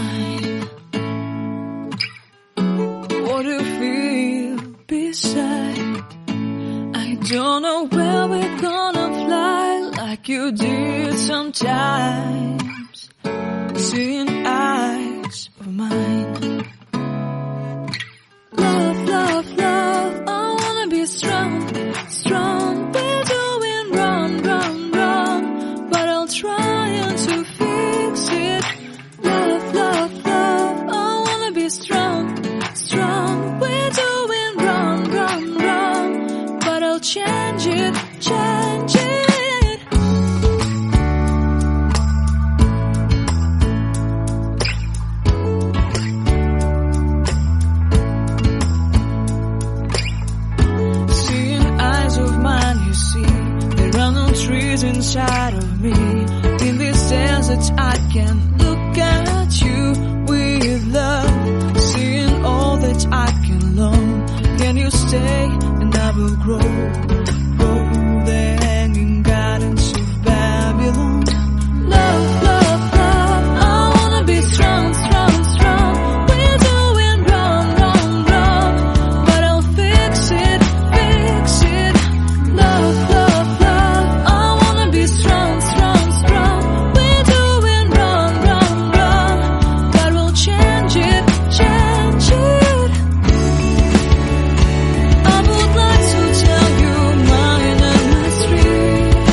mine. What do you feel beside? I don't know where we're gonna fly like you did sometimes. Seeing eyes of mine. Love, love, love, I wanna be strong, strong. We're doing wrong, wrong, wrong, but I'll try to fix it. Love, love, love, I wanna be strong, strong. We're doing wrong, wrong, wrong, but I'll change it, change it. Trees inside of me. In this desert I can look at you with love. Seeing all that I can learn. Can you stay and I will grow? Grow the hanging gardens of Babylon. Love, love, love, I wanna be strong, strong, strong. We're doing wrong, wrong, wrong, but I'll fix it, fix it. Love, love, strong, strong, strong. We're doing wrong, wrong, wrong, but we'll change it, change it. I would like to tell you mine and my streets.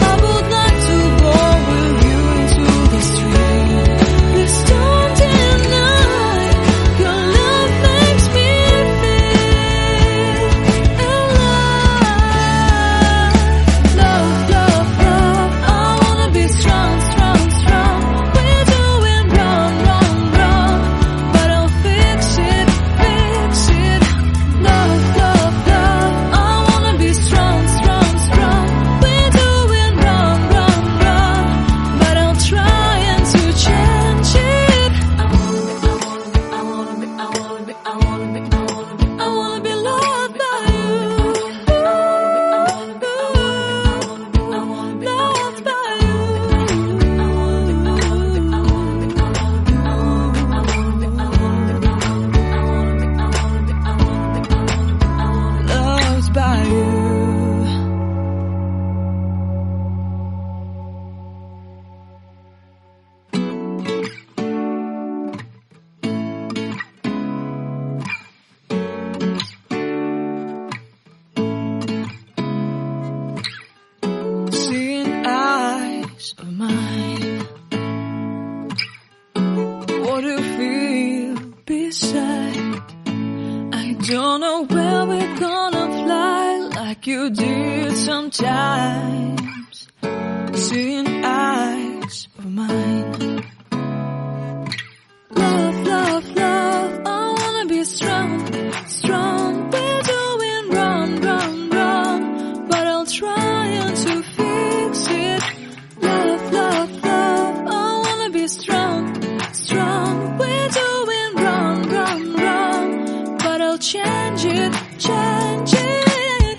I would like to go with you into the street. Please don't deny your love makes me feel alive. Love, love, love, I wanna be strong, strong, strong. We're doing wrong, wrong, wrong, but I'll fix it, fix it. Love, love, love, I wanna be strong, strong, strong. We're doing wrong, wrong, wrong, but I'll try to change it. I wanna be loved by you. Loved by you. Loved by you. Seeing eyes of mine. What do you feel beside? I don't know where we're gonna fly like you did sometimes. Seeing eyes of mine. Love, love, love, I wanna be strong, strong. We're doing wrong, wrong, wrong, but I'll try to fix it. Love, love, love, I wanna be strong, strong. We're doing wrong, wrong, wrong, but I'll change it, change it.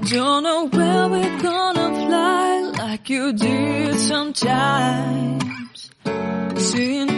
Don't know where we're gonna fly like you did sometimes. Seeing